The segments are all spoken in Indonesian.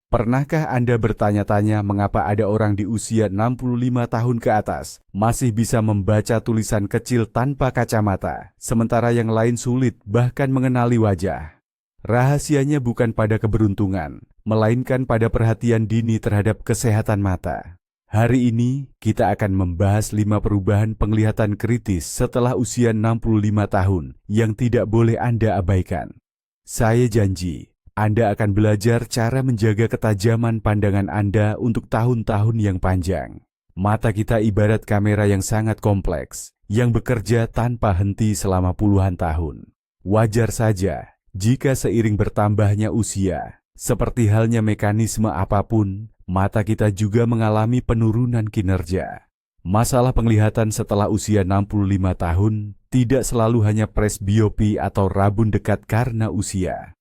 Pernahkah Anda bertanya-tanya mengapa ada orang di usia 65 tahun ke atas masih bisa membaca tulisan kecil tanpa kacamata, sementara yang lain sulit bahkan mengenali wajah? Rahasianya bukan pada keberuntungan, melainkan pada perhatian dini terhadap kesehatan mata. Hari ini, kita akan membahas 5 perubahan penglihatan kritis setelah usia 65 tahun yang tidak boleh Anda abaikan. Saya janji, Anda akan belajar cara menjaga ketajaman pandangan Anda untuk tahun-tahun yang panjang. Mata kita ibarat kamera yang sangat kompleks, yang bekerja tanpa henti selama puluhan tahun. Wajar saja jika seiring bertambahnya usia, seperti halnya mekanisme apapun, mata kita juga mengalami penurunan kinerja. Masalah penglihatan setelah usia 65 tahun tidak selalu hanya presbiopi atau rabun dekat karena usia.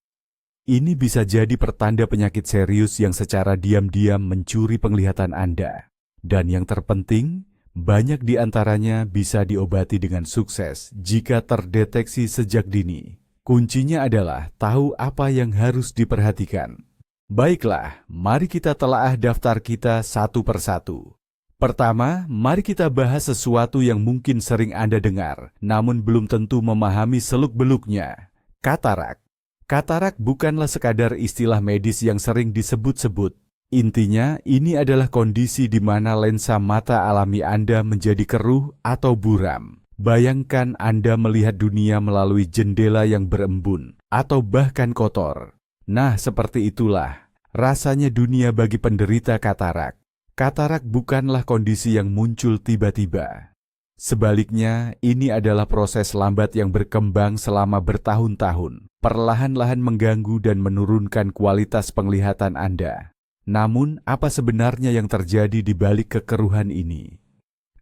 Ini bisa jadi pertanda penyakit serius yang secara diam-diam mencuri penglihatan Anda. Dan yang terpenting, banyak di antaranya bisa diobati dengan sukses jika terdeteksi sejak dini. Kuncinya adalah tahu apa yang harus diperhatikan. Baiklah, mari kita telaah daftar kita satu persatu. Pertama, mari kita bahas sesuatu yang mungkin sering Anda dengar, namun belum tentu memahami seluk-beluknya. Katarak. Katarak bukanlah sekadar istilah medis yang sering disebut-sebut. Intinya, ini adalah kondisi di mana lensa mata alami Anda menjadi keruh atau buram. Bayangkan Anda melihat dunia melalui jendela yang berembun atau bahkan kotor. Nah, seperti itulah rasanya dunia bagi penderita katarak. Katarak bukanlah kondisi yang muncul tiba-tiba. Sebaliknya, ini adalah proses lambat yang berkembang selama bertahun-tahun, perlahan-lahan mengganggu dan menurunkan kualitas penglihatan Anda. Namun, apa sebenarnya yang terjadi di balik kekeruhan ini?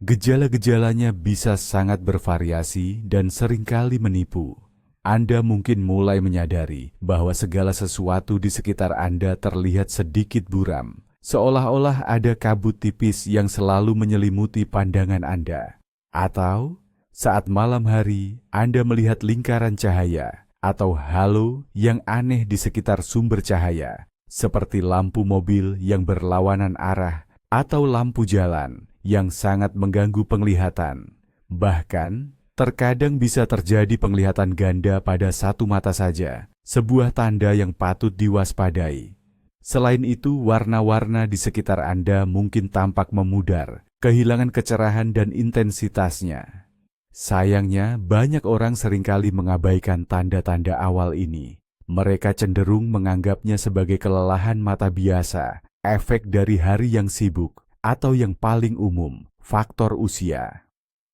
Gejala-gejalanya bisa sangat bervariasi dan seringkali menipu. Anda mungkin mulai menyadari bahwa segala sesuatu di sekitar Anda terlihat sedikit buram, seolah-olah ada kabut tipis yang selalu menyelimuti pandangan Anda. Atau saat malam hari Anda melihat lingkaran cahaya atau halo yang aneh di sekitar sumber cahaya, seperti lampu mobil yang berlawanan arah atau lampu jalan yang sangat mengganggu penglihatan. Bahkan, terkadang bisa terjadi penglihatan ganda pada satu mata saja, sebuah tanda yang patut diwaspadai. Selain itu, warna-warna di sekitar Anda mungkin tampak memudar, kehilangan kecerahan dan intensitasnya. Sayangnya, banyak orang seringkali mengabaikan tanda-tanda awal ini. Mereka cenderung menganggapnya sebagai kelelahan mata biasa, efek dari hari yang sibuk, atau yang paling umum, faktor usia.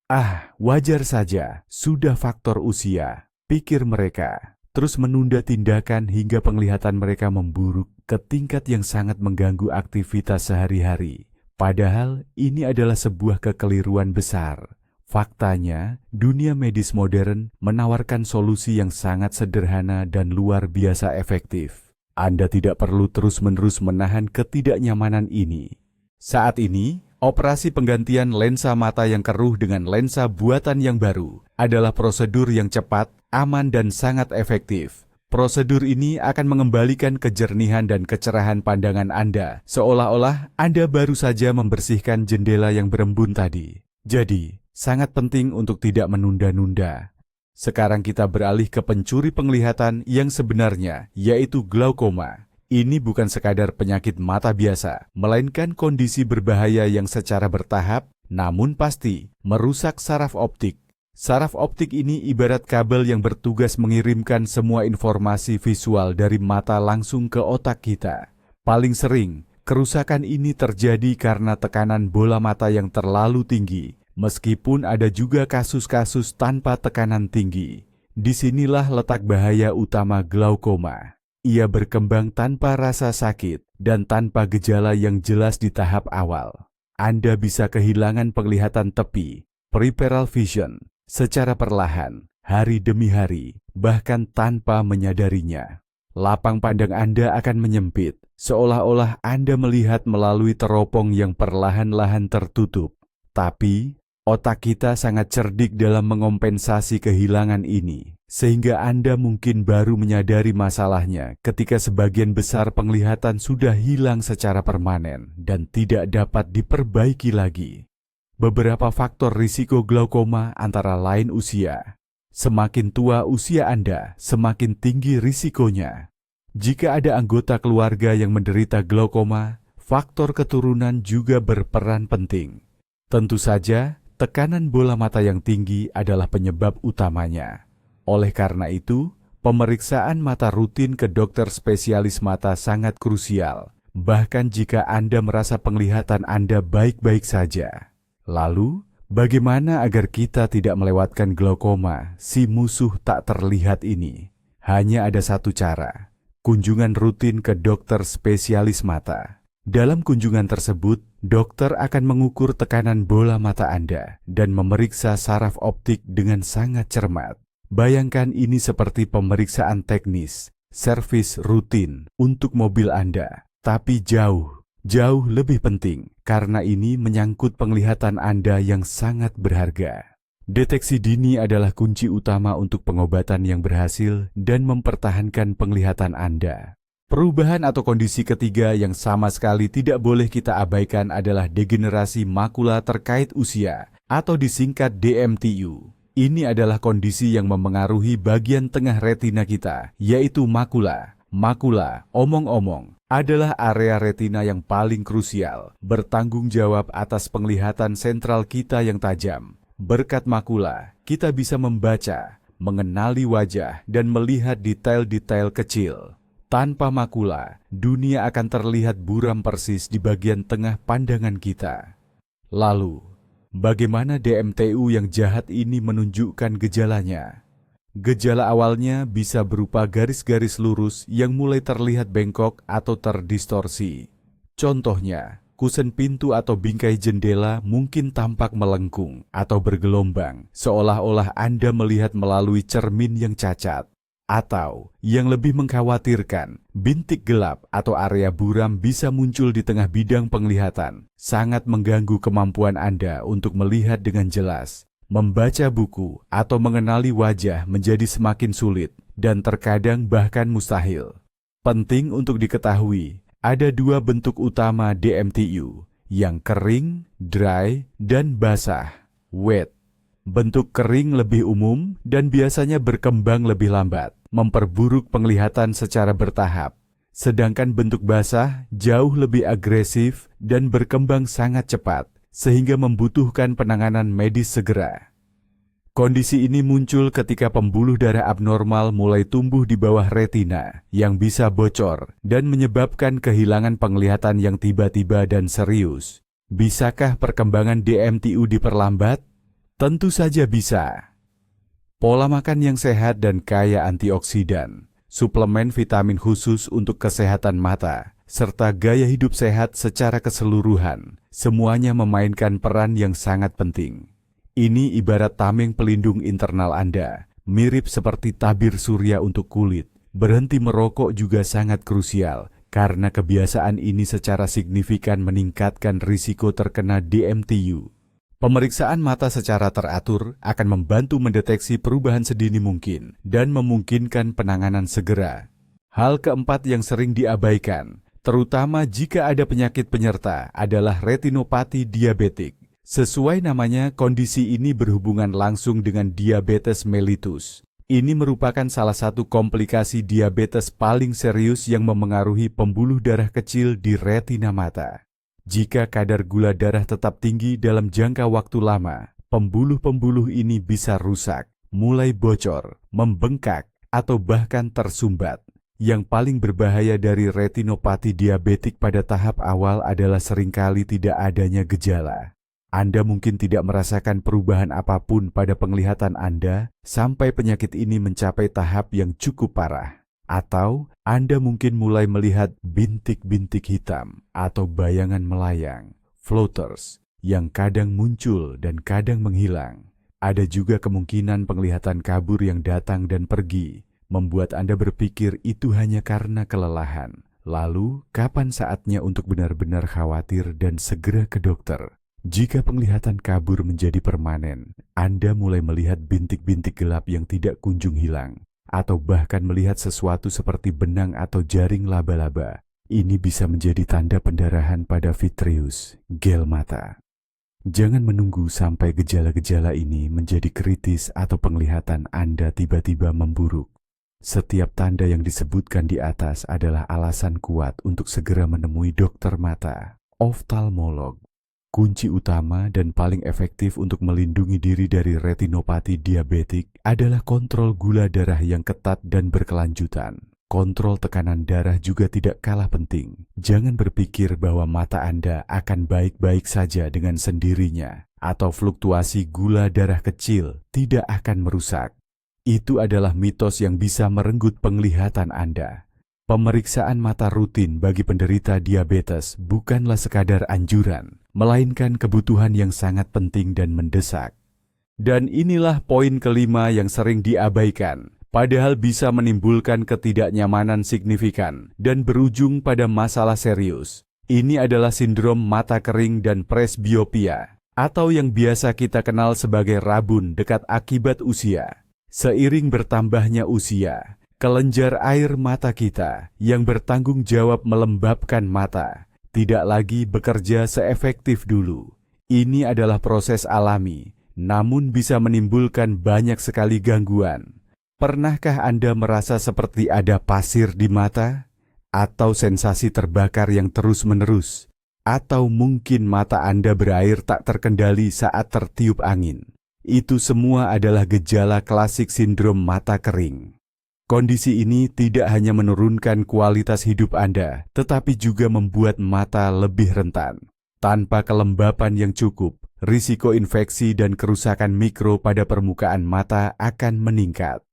Ah, wajar saja, sudah faktor usia, pikir mereka. Terus menunda tindakan hingga penglihatan mereka memburuk ke tingkat yang sangat mengganggu aktivitas sehari-hari. Padahal ini adalah sebuah kekeliruan besar. Faktanya, dunia medis modern menawarkan solusi yang sangat sederhana dan luar biasa efektif. Anda tidak perlu terus-menerus menahan ketidaknyamanan ini. Saat ini, operasi penggantian lensa mata yang keruh dengan lensa buatan yang baru adalah prosedur yang cepat, aman, dan sangat efektif. Prosedur ini akan mengembalikan kejernihan dan kecerahan pandangan Anda, seolah-olah Anda baru saja membersihkan jendela yang berembun tadi. Jadi, sangat penting untuk tidak menunda-nunda. Sekarang kita beralih ke pencuri penglihatan yang sebenarnya, yaitu glaukoma. Ini bukan sekadar penyakit mata biasa, melainkan kondisi berbahaya yang secara bertahap, namun pasti, merusak saraf optik. Saraf optik ini ibarat kabel yang bertugas mengirimkan semua informasi visual dari mata langsung ke otak kita. Paling sering, kerusakan ini terjadi karena tekanan bola mata yang terlalu tinggi, meskipun ada juga kasus-kasus tanpa tekanan tinggi. Disinilah letak bahaya utama glaukoma. Ia berkembang tanpa rasa sakit dan tanpa gejala yang jelas di tahap awal. Anda bisa kehilangan penglihatan tepi, peripheral vision, secara perlahan, hari demi hari, bahkan tanpa menyadarinya. Lapang pandang Anda akan menyempit, seolah-olah Anda melihat melalui teropong yang perlahan-lahan tertutup. Tapi, otak kita sangat cerdik dalam mengompensasi kehilangan ini. sehingga Anda mungkin baru menyadari masalahnya ketika sebagian besar penglihatan sudah hilang secara permanen dan tidak dapat diperbaiki lagi. Beberapa faktor risiko glaukoma antara lain usia. Semakin tua usia Anda, semakin tinggi risikonya. Jika ada anggota keluarga yang menderita glaukoma, faktor keturunan juga berperan penting. Tentu saja, tekanan bola mata yang tinggi adalah penyebab utamanya. Oleh karena itu, pemeriksaan mata rutin ke dokter spesialis mata sangat krusial, bahkan jika Anda merasa penglihatan Anda baik-baik saja. Lalu, bagaimana agar kita tidak melewatkan glaukoma, si musuh tak terlihat ini? Hanya ada satu cara. Kunjungan rutin ke dokter spesialis mata. Dalam kunjungan tersebut, dokter akan mengukur tekanan bola mata Anda dan memeriksa saraf optik dengan sangat cermat. Bayangkan ini seperti pemeriksaan teknis, servis rutin untuk mobil Anda. Tapi jauh lebih penting karena ini menyangkut penglihatan Anda yang sangat berharga. Deteksi dini adalah kunci utama untuk pengobatan yang berhasil dan mempertahankan penglihatan Anda. Perubahan atau kondisi ketiga yang sama sekali tidak boleh kita abaikan adalah degenerasi makula terkait usia atau disingkat DMTU. Ini adalah kondisi yang memengaruhi bagian tengah retina kita, yaitu makula. Makula, omong-omong, adalah area retina yang paling krusial, bertanggung jawab atas penglihatan sentral kita yang tajam. Berkat makula, kita bisa membaca, mengenali wajah, dan melihat detail-detail kecil. Tanpa makula, dunia akan terlihat buram persis di bagian tengah pandangan kita. Lalu, bagaimana DMTU yang jahat ini menunjukkan gejalanya? Gejala awalnya bisa berupa garis-garis lurus yang mulai terlihat bengkok atau terdistorsi. Contohnya, kusen pintu atau bingkai jendela mungkin tampak melengkung atau bergelombang, seolah-olah Anda melihat melalui cermin yang cacat. Atau, yang lebih mengkhawatirkan, bintik gelap atau area buram bisa muncul di tengah bidang penglihatan, sangat mengganggu kemampuan Anda untuk melihat dengan jelas. Membaca buku atau mengenali wajah menjadi semakin sulit dan terkadang bahkan mustahil. Penting untuk diketahui, ada dua bentuk utama DMTU, yang kering, dry, dan basah, wet. Bentuk kering lebih umum dan biasanya berkembang lebih lambat, memperburuk penglihatan secara bertahap. Sedangkan bentuk basah jauh lebih agresif dan berkembang sangat cepat, sehingga membutuhkan penanganan medis segera. Kondisi ini muncul ketika pembuluh darah abnormal mulai tumbuh di bawah retina yang bisa bocor dan menyebabkan kehilangan penglihatan yang tiba-tiba dan serius. Bisakah perkembangan DMTU diperlambat? Tentu saja bisa. Pola makan yang sehat dan kaya antioksidan, suplemen vitamin khusus untuk kesehatan mata, serta gaya hidup sehat secara keseluruhan, semuanya memainkan peran yang sangat penting. Ini ibarat tameng pelindung internal Anda, mirip seperti tabir surya untuk kulit. Berhenti merokok juga sangat krusial, karena kebiasaan ini secara signifikan meningkatkan risiko terkena DMTU. Pemeriksaan mata secara teratur akan membantu mendeteksi perubahan sedini mungkin dan memungkinkan penanganan segera. Hal keempat yang sering diabaikan, terutama jika ada penyakit penyerta, adalah retinopati diabetik. Sesuai namanya, kondisi ini berhubungan langsung dengan diabetes mellitus. Ini merupakan salah satu komplikasi diabetes paling serius yang memengaruhi pembuluh darah kecil di retina mata. Jika kadar gula darah tetap tinggi dalam jangka waktu lama, pembuluh-pembuluh ini bisa rusak, mulai bocor, membengkak, atau bahkan tersumbat. Yang paling berbahaya dari retinopati diabetik pada tahap awal adalah seringkali tidak adanya gejala. Anda mungkin tidak merasakan perubahan apapun pada penglihatan Anda sampai penyakit ini mencapai tahap yang cukup parah. Atau Anda mungkin mulai melihat bintik-bintik hitam atau bayangan melayang, floaters, yang kadang muncul dan kadang menghilang. Ada juga kemungkinan penglihatan kabur yang datang dan pergi, membuat Anda berpikir itu hanya karena kelelahan. Lalu, kapan saatnya untuk benar-benar khawatir dan segera ke dokter? Jika penglihatan kabur menjadi permanen, Anda mulai melihat bintik-bintik gelap yang tidak kunjung hilang, atau bahkan melihat sesuatu seperti benang atau jaring laba-laba. Ini bisa menjadi tanda pendarahan pada vitreous, gel mata. Jangan menunggu sampai gejala-gejala ini menjadi kritis atau penglihatan Anda tiba-tiba memburuk. Setiap tanda yang disebutkan di atas adalah alasan kuat untuk segera menemui dokter mata, oftalmolog. Kunci utama dan paling efektif untuk melindungi diri dari retinopati diabetik adalah kontrol gula darah yang ketat dan berkelanjutan. Kontrol tekanan darah juga tidak kalah penting. Jangan berpikir bahwa mata Anda akan baik-baik saja dengan sendirinya, atau fluktuasi gula darah kecil tidak akan merusak. Itu adalah mitos yang bisa merenggut penglihatan Anda. Pemeriksaan mata rutin bagi penderita diabetes bukanlah sekadar anjuran, melainkan kebutuhan yang sangat penting dan mendesak. Dan inilah poin kelima yang sering diabaikan, padahal bisa menimbulkan ketidaknyamanan signifikan dan berujung pada masalah serius. Ini adalah sindrom mata kering dan presbiopia, atau yang biasa kita kenal sebagai rabun dekat akibat usia. Seiring bertambahnya usia, kelenjar air mata kita yang bertanggung jawab melembabkan mata tidak lagi bekerja seefektif dulu. Ini adalah proses alami, namun bisa menimbulkan banyak sekali gangguan. Pernahkah Anda merasa seperti ada pasir di mata? Atau sensasi terbakar yang terus-menerus? Atau mungkin mata Anda berair tak terkendali saat tertiup angin? Itu semua adalah gejala klasik sindrom mata kering. Kondisi ini tidak hanya menurunkan kualitas hidup Anda, tetapi juga membuat mata lebih rentan. Tanpa kelembapan yang cukup, risiko infeksi dan kerusakan mikro pada permukaan mata akan meningkat.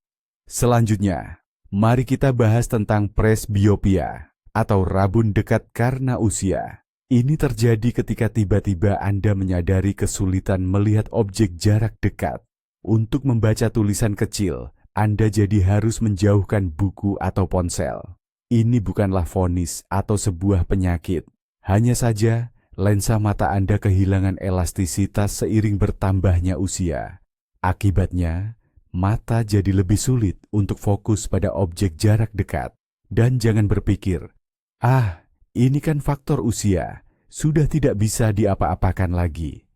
Selanjutnya, mari kita bahas tentang presbiopia atau rabun dekat karena usia. Ini terjadi ketika tiba-tiba Anda menyadari kesulitan melihat objek jarak dekat. Untuk membaca tulisan kecil, Anda jadi harus menjauhkan buku atau ponsel. Ini bukanlah vonis atau sebuah penyakit. Hanya saja, lensa mata Anda kehilangan elastisitas seiring bertambahnya usia. Akibatnya, mata jadi lebih sulit untuk fokus pada objek jarak dekat. Dan jangan berpikir, ini kan faktor usia, sudah tidak bisa diapa-apakan lagi.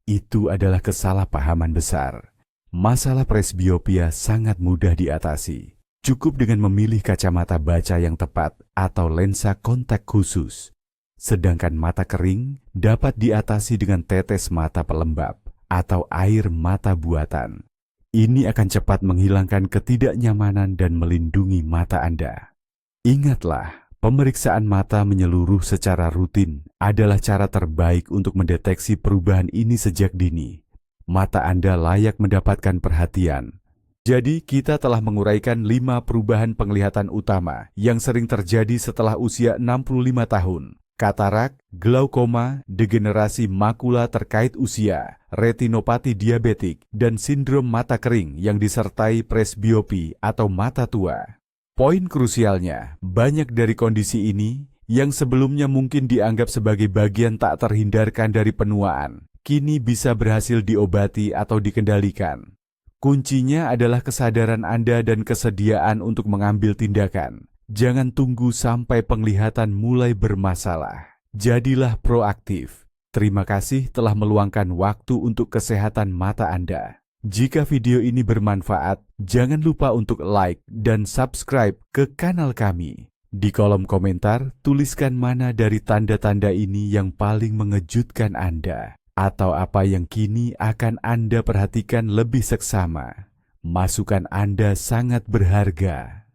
Itu adalah kesalahpahaman besar. Masalah presbiopia sangat mudah diatasi. Cukup dengan memilih kacamata baca yang tepat atau lensa kontak khusus. Sedangkan mata kering dapat diatasi dengan tetes mata pelembab atau air mata buatan. Ini akan cepat menghilangkan ketidaknyamanan dan melindungi mata Anda. Ingatlah, pemeriksaan mata menyeluruh secara rutin adalah cara terbaik untuk mendeteksi perubahan ini sejak dini. Mata Anda layak mendapatkan perhatian. Jadi, kita telah menguraikan 5 perubahan penglihatan utama yang sering terjadi setelah usia 65 tahun. Katarak, glaukoma, degenerasi makula terkait usia, retinopati diabetik, dan sindrom mata kering yang disertai presbiopi atau mata tua. Poin krusialnya, banyak dari kondisi ini yang sebelumnya mungkin dianggap sebagai bagian tak terhindarkan dari penuaan, kini bisa berhasil diobati atau dikendalikan. Kuncinya adalah kesadaran Anda dan kesediaan untuk mengambil tindakan. Jangan tunggu sampai penglihatan mulai bermasalah. Jadilah proaktif. Terima kasih telah meluangkan waktu untuk kesehatan mata Anda. Jika video ini bermanfaat, jangan lupa untuk like dan subscribe ke kanal kami. Di kolom komentar, tuliskan mana dari tanda-tanda ini yang paling mengejutkan Anda, atau apa yang kini akan Anda perhatikan lebih seksama. Masukan Anda sangat berharga.